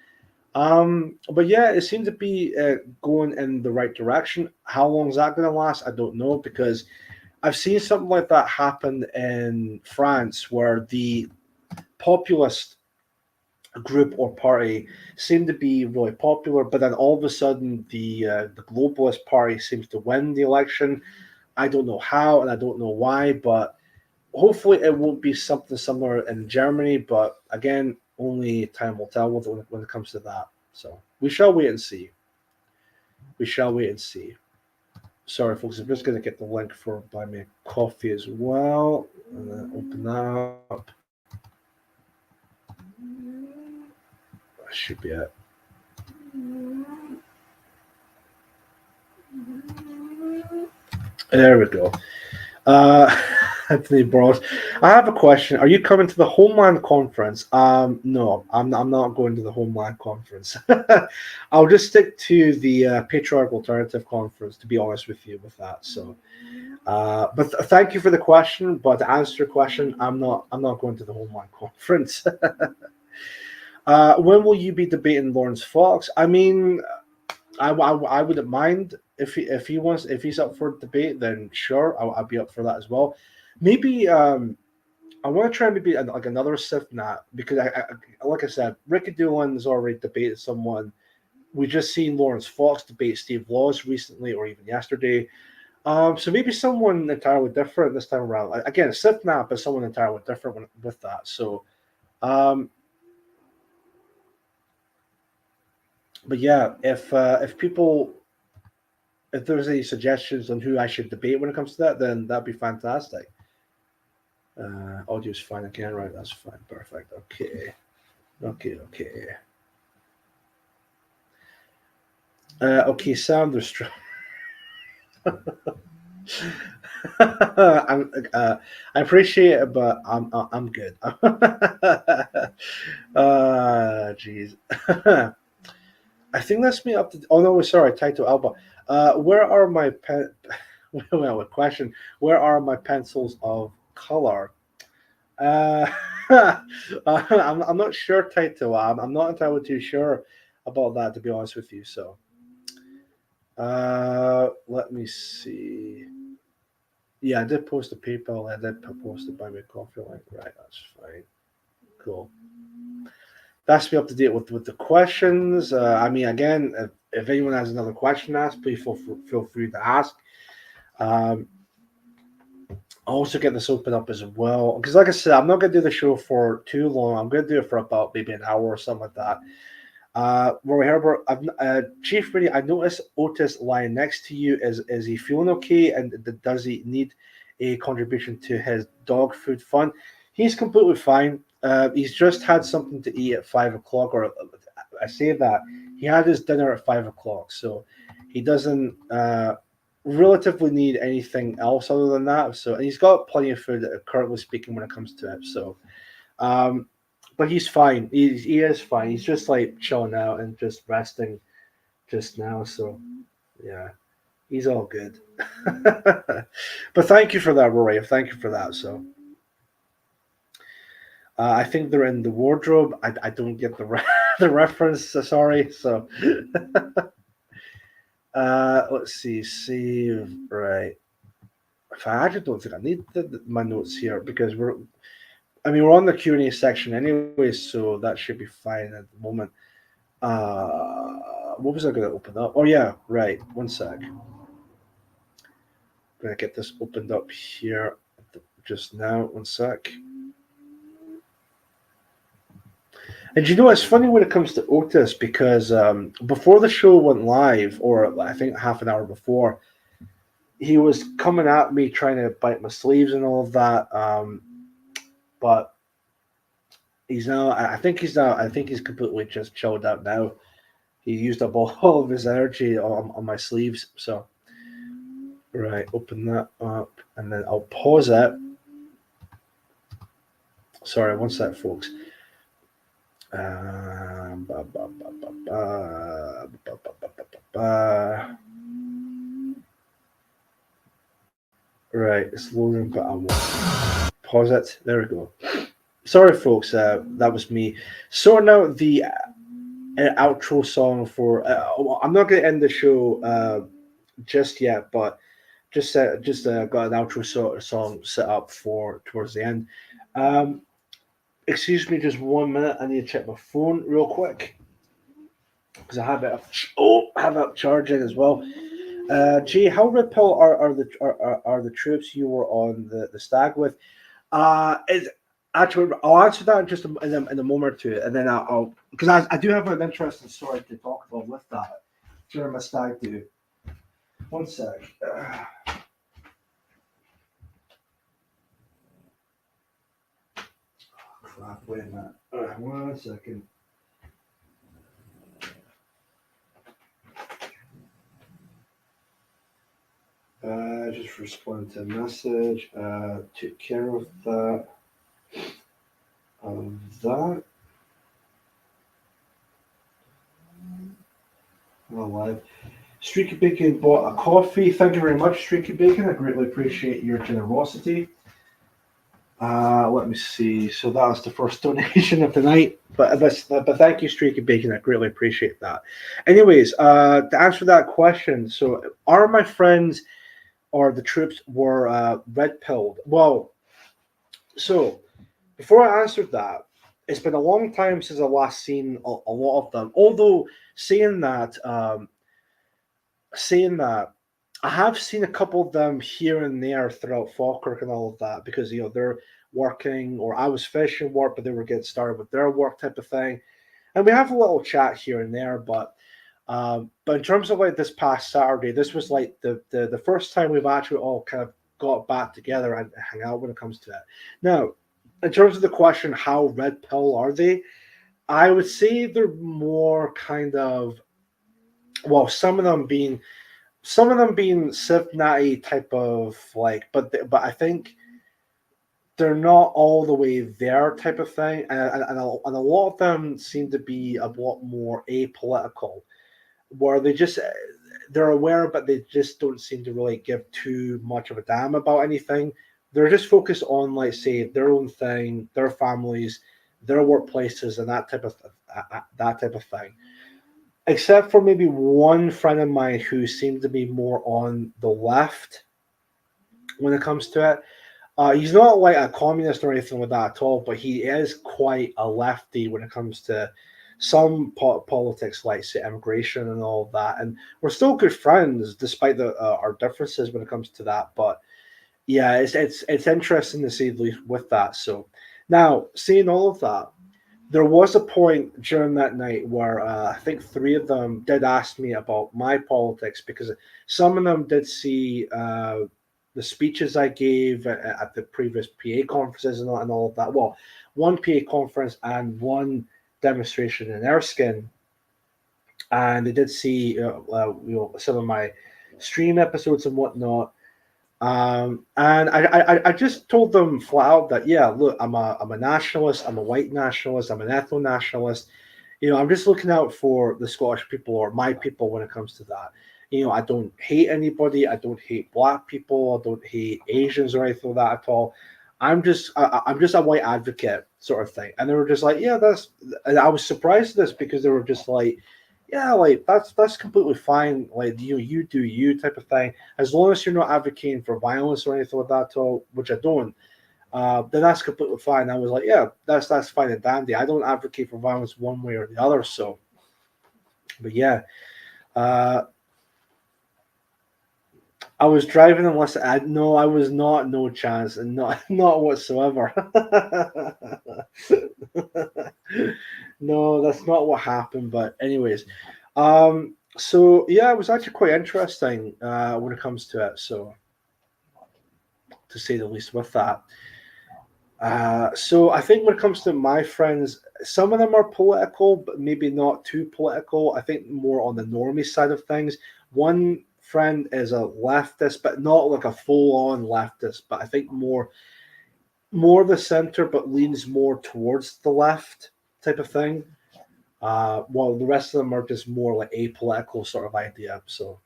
But yeah, it seemed to be going in the right direction. How long is that going to last? I don't know, because I've seen something like that happen in France, where the populist group or party seemed to be really popular, but then all of a sudden the globalist party seems to win the election. I don't know how and I don't know why, but hopefully it won't be something similar in Germany. But again, only time will tell when it comes to that. So we shall wait and see. We shall wait and see. Sorry, folks, I'm just going to get the link for Buy Me a Coffee as well. And then open that up. That should be it. There we go. Anthony Burrows. I have a question. Are you coming to the Homeland Conference? No, I'm not going to the Homeland Conference. I'll just stick to the Patriarch Alternative Conference, to be honest with you with that. So, but thank you for the question. But to answer your question, I'm not going to the Homeland Conference. When will you be debating Lawrence Fox? I mean, I wouldn't mind if he's up for debate, then sure, I'll be up for that as well. Maybe I want to try maybe like another SIFNAT, because I like I said, Ricky Doolan has already debated someone. We just seen Lawrence Fox debate Steve Laws recently, or even yesterday. So maybe someone entirely different this time around. Again, a SIFNAT, but someone entirely different with that. So, but yeah, if there's any suggestions on who I should debate when it comes to that, then that'd be fantastic. Audio's fine again, right? That's fine, perfect. Okay. Okay, Sanderstrom. I appreciate it, but I'm good. Jeez. I think that's me up to. Oh no, sorry, Taito Alba. Where are my well, a question. Where are my pencils of color? I'm not sure, Taito. I'm not entirely too sure about that, to be honest with you. So, let me see. Yeah, I did post a PayPal. I did post it Buy Me a Coffee link. Right, that's fine. Cool. That's me up to date with the questions. I mean, again, if anyone has another question to ask, please feel free to ask. I'll also get this open up as well, because like I said, I'm not going to do the show for too long. I'm going to do it for about maybe an hour or something like that. Roy Herbert, Chief Moody, I noticed Otis lying next to you. Is he feeling okay? And does he need a contribution to his dog food fund? He's completely fine. He's just had something to eat at 5 o'clock, or I say that he had his dinner at 5 o'clock, so he doesn't relatively need anything else other than that. So, and he's got plenty of food, currently speaking, when it comes to it. So, but he's fine. He is fine. He's just like chilling out and just resting just now. So yeah, he's all good. But thank you for that, Rory. Thank you for that. So I think they're in the wardrobe. I don't get the the reference. Sorry. So let's see. Save right. I actually don't think I need my notes here because we're on the Q&A section anyway, so that should be fine at the moment. What was I going to open up? Oh yeah, right. One sec. I'm going to get this opened up here just now. One sec. And you know, it's funny when it comes to Otis because before the show went live, or I think half an hour before, he was coming at me trying to bite my sleeves and all of that. But he's now, I think he's completely just chilled out now. He used up all of his energy on my sleeves. So, right, open that up and then I'll pause it. Sorry, one sec, folks. Right, it's loading, but I won't pause it. There we go. Sorry, folks. That was me sorting out the outro song for. I'm not going to end the show just yet, but just got an outro song set up for towards the end. Excuse me, just 1 minute. I need to check my phone real quick because I have it up charging as well. Jay, how red pill are the troops you were on the stag with? Actually, I'll answer that in just in a moment or two, and then I'll because I do have an interesting story to talk about with that during my stag do. One sec. Crap, wait a minute. 1 second. Just respond to a message. Took care of that. Live. Streaky Bacon bought a coffee. Thank you very much, Streaky Bacon. I greatly appreciate your generosity. Let me see. So that was the first donation of the night. But thank you, Streaky Bacon. I greatly appreciate that. Anyways, to answer that question, so are my friends or the troops were red pilled? Well, so before I answered that, it's been a long time since I last seen a lot of them. Although saying that, I have seen a couple of them here and there throughout Falkirk and all of that because they're working, or I was finishing work, but they were getting started with their work type of thing, and we have a little chat here and there. But in terms of like this past Saturday, this was like the first time we've actually all kind of got back together and hang out when it comes to that. Now, in terms of the question, how red pill are they? I would say they're more kind of, well, some of them being Civ Natty type of like, but I think they're not all the way there type of thing, and a lot of them seem to be a lot more apolitical, where they're aware, but they just don't seem to really give too much of a damn about anything. They're just focused on, like, say, their own thing, their families, their workplaces, and that type of thing. Except for maybe one friend of mine who seemed to be more on the left when it comes to it. He's not like a communist or anything like that at all, but he is quite a lefty when it comes to some politics, like, say, immigration and all of that. And we're still good friends despite our differences when it comes to that. But yeah, it's interesting to see with that. So now, seeing all of that, there was a point during that night where I think 3 of them did ask me about my politics, because some of them did see the speeches I gave at the previous PA conferences and all of that. Well, one PA conference and one demonstration in Erskine, and they did see some of my stream episodes and whatnot. And I just told them flat out that, yeah, look, I'm a nationalist, I'm a white nationalist, I'm an ethno nationalist. I'm just looking out for the Scottish people or my people when it comes to that. I don't hate anybody. I don't hate black people. I don't hate Asians or anything like that at all. I'm just a white advocate sort of thing. And they were just like, yeah, and I was surprised at this because they were just like, yeah, like that's completely fine. Like, you do you type of thing. As long as you're not advocating for violence or anything like that at all, which I don't, then that's completely fine. I was like, yeah, that's fine and dandy. I don't advocate for violence one way or the other. So, but yeah, I was driving and listening. No, I was not. No chance, and not whatsoever. No, that's not what happened. But anyways, so yeah, it was actually quite interesting when it comes to it. So, to say the least, with that. So I think when it comes to my friends, some of them are political, but maybe not too political. I think more on the normie side of things. One friend is a leftist, but not like a full-on leftist, but I think more the center, but leans more towards the left type of thing. While the rest of them are just more like apolitical sort of idea. So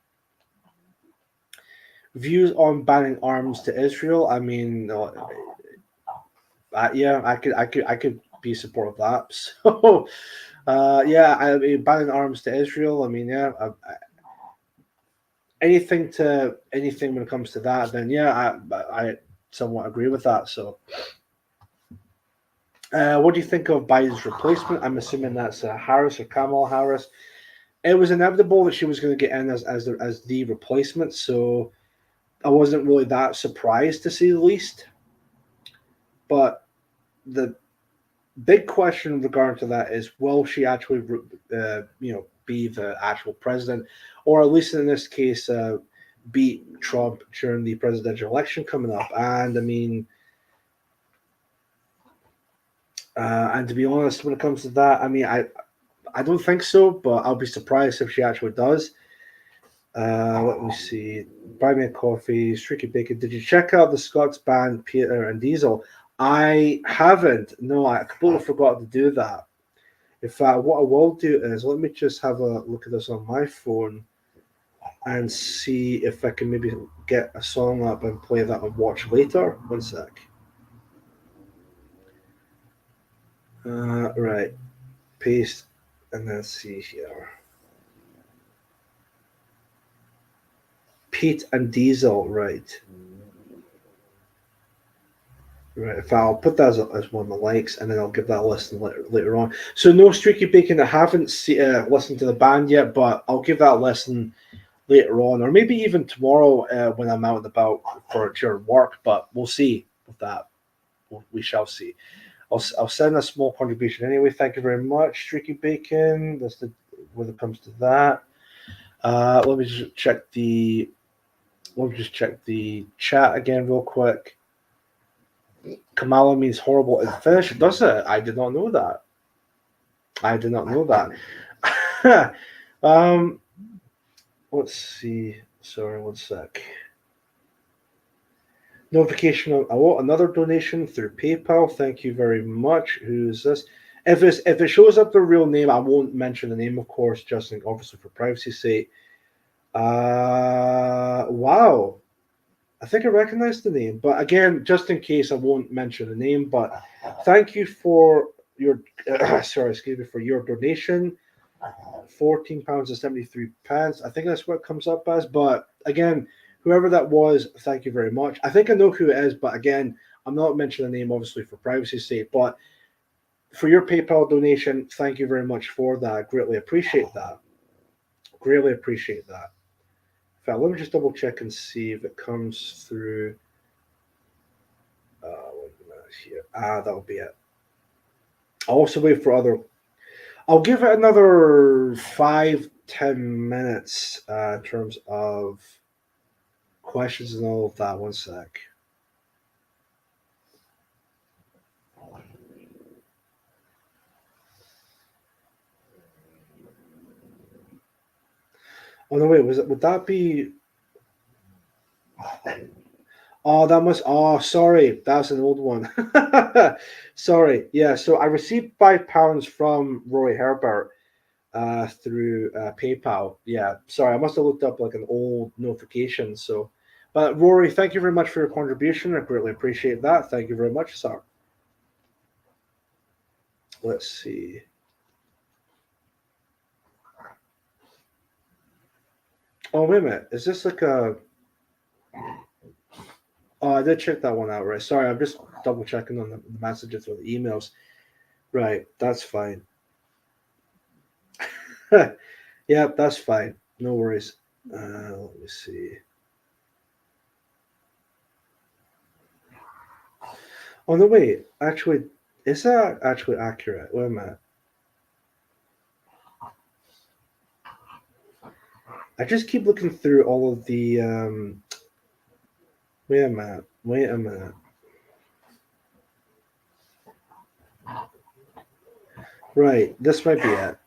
views on banning arms to Israel. I mean, yeah, I could be supportive of that. So, yeah, I mean, banning arms to Israel. I mean, yeah, anything when it comes to that, then yeah, I somewhat agree with that. So, what do you think of Biden's replacement? I'm assuming that's Harris or Kamala Harris. It was inevitable that she was going to get in as the replacement, so I wasn't really that surprised to say the least. But the big question regarding to that is, will she actually, be the actual president, or at least in this case, beat Trump during the presidential election coming up? And I mean, and to be honest, when it comes to that, I mean, I don't think so, but I'll be surprised if she actually does. Let me see. Buy me a coffee, Streaky Bacon. Did you check out the Scots band Peter and Diesel? I haven't. No, I completely forgot to do that. In fact, what I will do is, let me just have a look at this on my phone and see if I can maybe get a song up and play that and watch later. One sec. Right. Paste and then see here. Pete and Diesel, right. Right, if I'll put that as one of the likes, and then I'll give that a listen later on. So no Streaky Bacon. I haven't listened to the band yet, but I'll give that a listen later on, or maybe even tomorrow when I'm out and about for your work. But we'll see with that. We shall see. I'll send a small contribution anyway. Thank you very much, Streaky Bacon. That's when it comes to that. Let me just check the chat again real quick. Kamala means horrible in Finnish, does it? I did not know that. Let's see. Sorry, one sec. Notification of another donation through PayPal. Thank you very much. Who's this? If it shows up the real name, I won't mention the name, of course, just obviously for privacy's sake. Wow. I think I recognize the name, but again, just in case, I won't mention the name. But thank you for your for your donation, £14.73. I think that's what it comes up as. But again, whoever that was, thank you very much. I think I know who it is, but again, I'm not mentioning the name obviously for privacy's sake. But for your PayPal donation, thank you very much for that. I greatly appreciate that. Greatly appreciate that. Let me just double check and see if it comes through. Wait a minute here. That'll be it. I'll also wait for other. I'll give it another 5-10 minutes in terms of questions and all of that. One sec. Oh no! Wait, would that be? Oh, that must. Oh, sorry, that's an old one. Sorry. Yeah. So I received £5 from Roy Herbert through PayPal. Yeah. Sorry, I must have looked up like an old notification. So, but Rory, thank you very much for your contribution. I greatly appreciate that. Thank you very much, sir. Let's see. Oh, wait a minute. Is this like a? Oh, I did check that one out, right? Sorry, I'm just double checking on the messages or the emails. Right, that's fine. Yeah, that's fine. No worries. Let me see. Oh no, wait. Actually, is that actually accurate? Wait a minute. I just keep looking through all of the. Wait a minute. Wait a minute. Right, this might be it.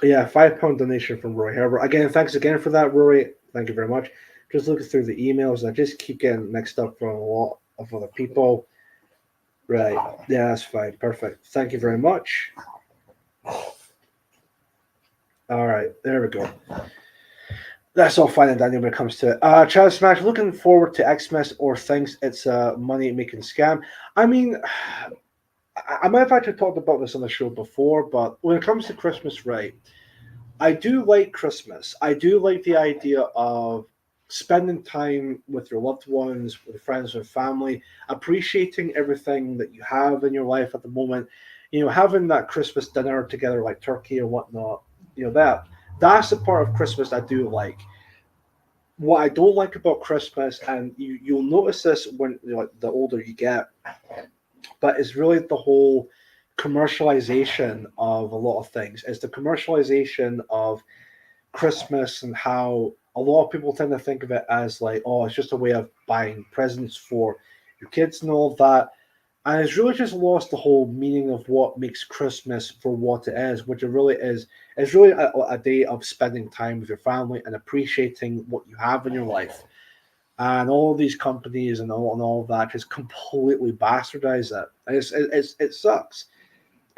Yeah, £5 donation from Roy Herbert. Again, thanks again for that, Rory. Thank you very much. Just looking through the emails, I just keep getting mixed up from a lot of other people. Right. Yeah, that's fine. Perfect. Thank you very much. All right, there we go. That's all fine and dandy when it comes to it. Child Smash, looking forward to Xmas or thinks it's a money making scam. I mean, I might have actually talked about this on the show before, but when it comes to Christmas, right, I do like Christmas. I do like the idea of spending time with your loved ones, with friends and family, appreciating everything that you have in your life at the moment. You know, having that Christmas dinner together, like turkey or whatnot. You know that's the part of Christmas I do like. What I don't like about Christmas, and you'll notice this when like the older you get, but it's really the whole commercialization of a lot of things. It's the commercialization of Christmas and how a lot of people tend to think of it as like, oh, it's just a way of buying presents for your kids and all of that. And it's really just lost the whole meaning of what makes Christmas for what it is, which it really is. It's really a day of spending time with your family and appreciating what you have in your life. And all of these companies and all of that just completely bastardize it. And it sucks.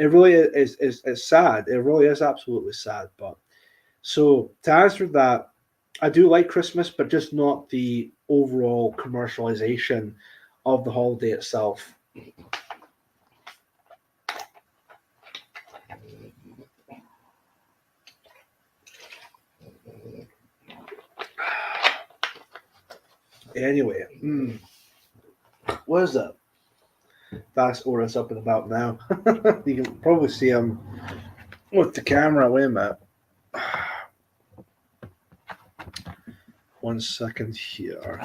It really is it's sad. It really is absolutely sad. But so to answer that, I do like Christmas, but just not the overall commercialization of the holiday itself. Anyway, what is that? Fast Oris up and about now. You can probably see him with the camera. Wait a minute. 1 second here.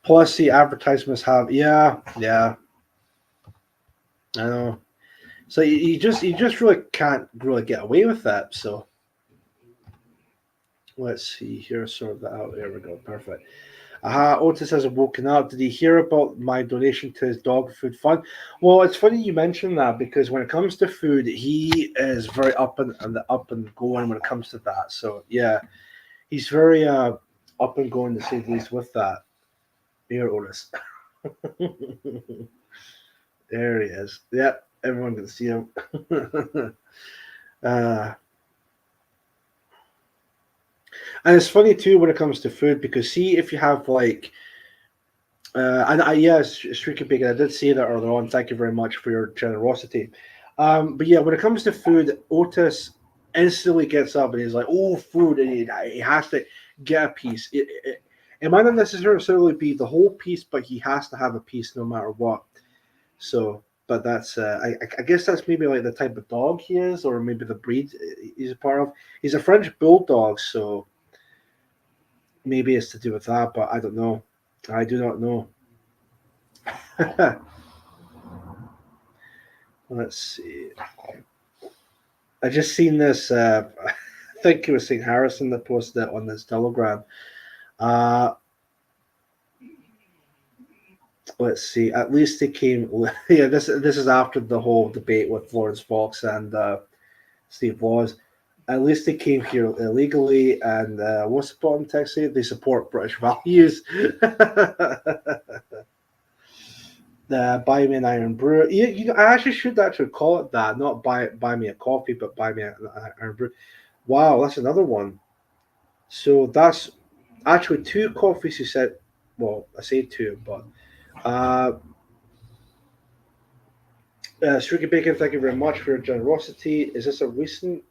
Plus, the advertisements have yeah. I know. So you just really can't really get away with that. So let's see here. Sort that out. There we go. Perfect. Otis has woken up. Did he hear about my donation to his dog food fund? Well, it's funny you mentioned that because when it comes to food, he is very up and going when it comes to that. So yeah, he's very up and going to say the least with that. Here, Otis. There he is. Yep, everyone can see him. And it's funny too when it comes to food because see if you have like and yes, Shrieky Bacon, I did say that earlier on. Thank you very much for your generosity. But yeah, when it comes to food, Otis instantly gets up and he's like, "Oh, food!" And he has to get a piece. It might not necessarily be the whole piece, but he has to have a piece no matter what. So, but that's I guess that's maybe like the type of dog he is, or maybe the breed he's a part of. He's a French bulldog, so maybe it's to do with that, but I don't know. I do not know. Let's see. I just seen this. I think it was St. Harrison that posted it on his Telegram. Let's see. At least they came. Yeah, this is after the whole debate with Florence Fox and Steve Laws. At least they came here illegally, and what's the bottom text say? They support British values. Buy me an Iron Brew. I actually should actually call it that, not buy me a coffee, but buy me an Iron Brew. Wow, that's another one. So that's actually two coffees. You said, well, I say two, but Streaky Bacon, thank you very much for your generosity. Is this a recent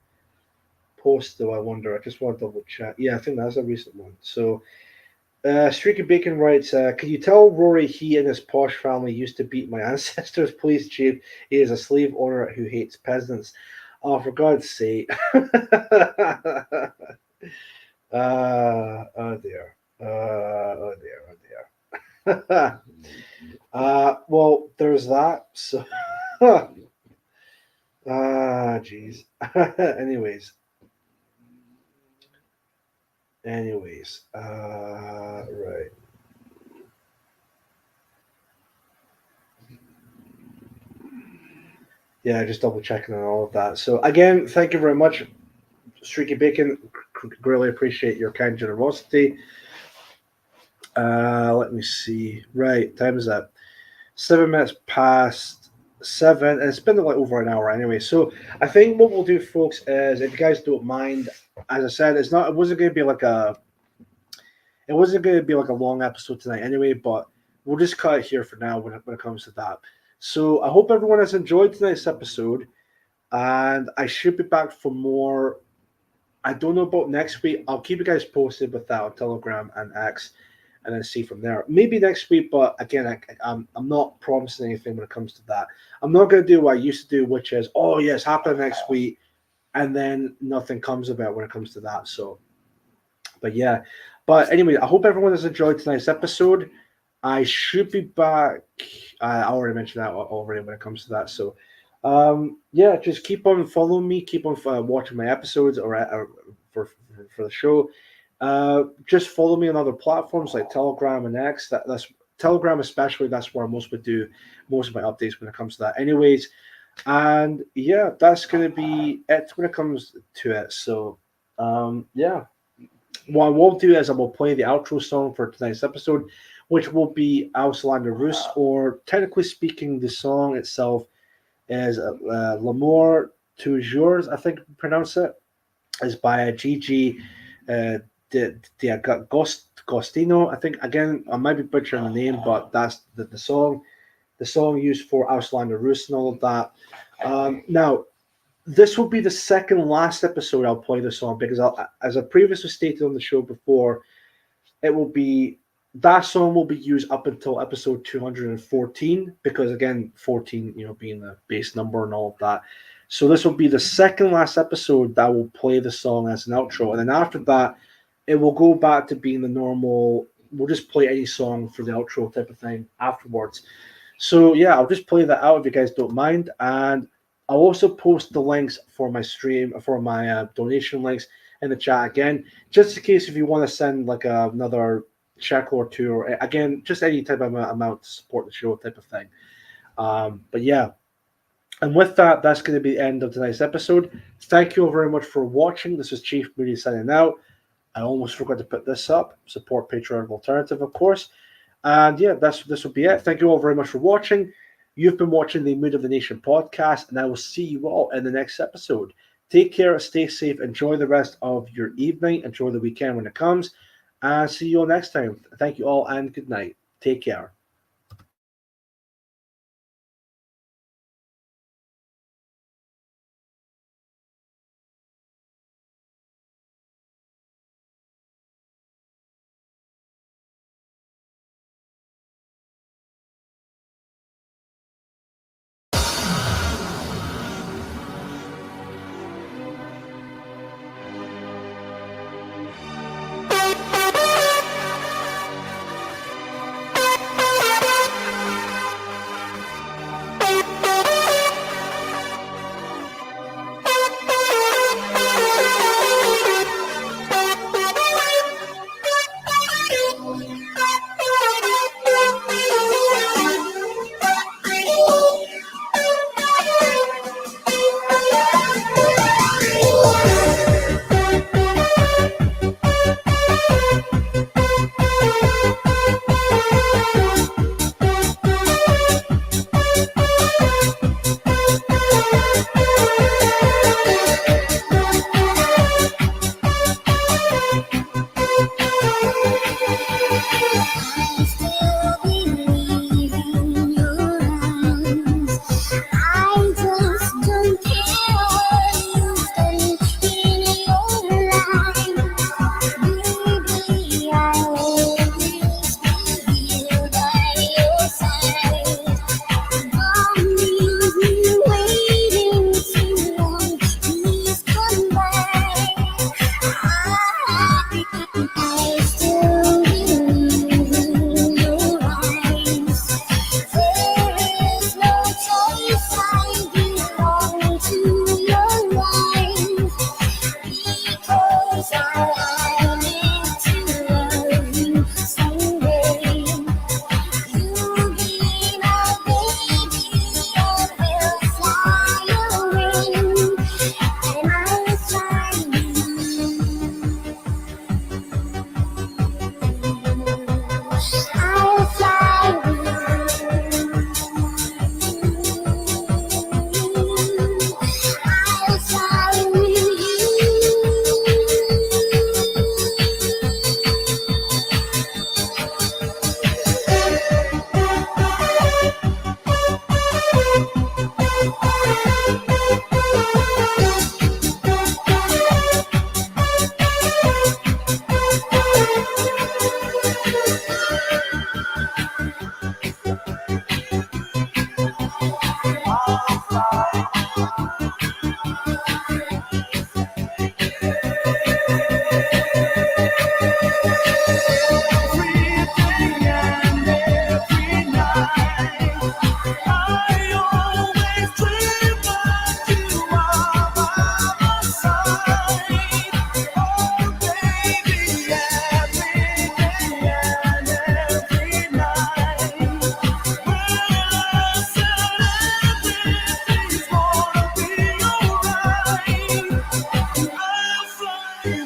post, though? I wonder. I just want to double check. Yeah, I think that's a recent one. So, Streaky Bacon writes, can you tell Rory he and his posh family used to beat my ancestors? Please, Chief. He is a slave owner who hates peasants. Oh, for God's sake. Oh dear. Oh dear. Oh dear. Well, there's that. So, jeez. Anyways, right. Yeah, just double checking on all of that. So again, thank you very much, Streaky Bacon. Really appreciate your kind generosity. Let me see. Right, time is up. 7 minutes past 7, and it's been like over an hour anyway. So I think what we'll do, folks, is if you guys don't mind, as I said, it wasn't going to be like a long episode tonight anyway. But we'll just cut it here for now when it comes to that. So I hope everyone has enjoyed tonight's episode, and I should be back for more. I don't know about next week. I'll keep you guys posted with that on Telegram and X, and then see from there. Maybe next week, but again, I'm not promising anything when it comes to that. I'm not going to do what I used to do, which is, oh yes, happen next week, and then nothing comes about when it comes to that. So, but yeah. But anyway, I hope everyone has enjoyed tonight's episode. I should be back. I already mentioned that already when it comes to that. So, yeah, just keep on following me. Keep on watching my episodes or for the show. Just follow me on other platforms like Telegram and X. That's Telegram especially. That's where I would do most of my updates when it comes to that. Anyways, and yeah, that's gonna be it when it comes to it. So, yeah. What I won't do is I will play the outro song for tonight's episode, which will be Auslander Rus, or technically speaking, the song itself is L'amour toujours, I think pronounce it, is by Gigi D'Agostino. I think, again, I might be butchering the name, but that's the song used for Auslander Rus and all of that. Now, this will be the second last episode I'll play the song, because as I previously stated on the show before, that song will be used up until episode 214, because again, 14, being the base number and all of that. So this will be the second last episode that will play the song as an outro. And then after that, it will go back to being the normal, we'll just play any song for the outro type of thing afterwards. So yeah, I'll just play that out if you guys don't mind. And I'll also post the links for my stream, for my donation links in the chat again, just in case if you want to send like another check or two, or again, just any type of amount to support the show type of thing. But yeah, and with that, that's going to be the end of tonight's episode. Thank you all very much for watching. This is Chief Moody signing out. I almost forgot to put this up. Support Patriotic Alternative, of course. And yeah, this will be it. Thank you all very much for watching. You've been watching the Mood of the Nation podcast, and I will see you all in the next episode. Take care, stay safe, enjoy the rest of your evening, enjoy the weekend when it comes, and see you all next time. Thank you all, and good night. Take care.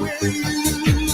With you.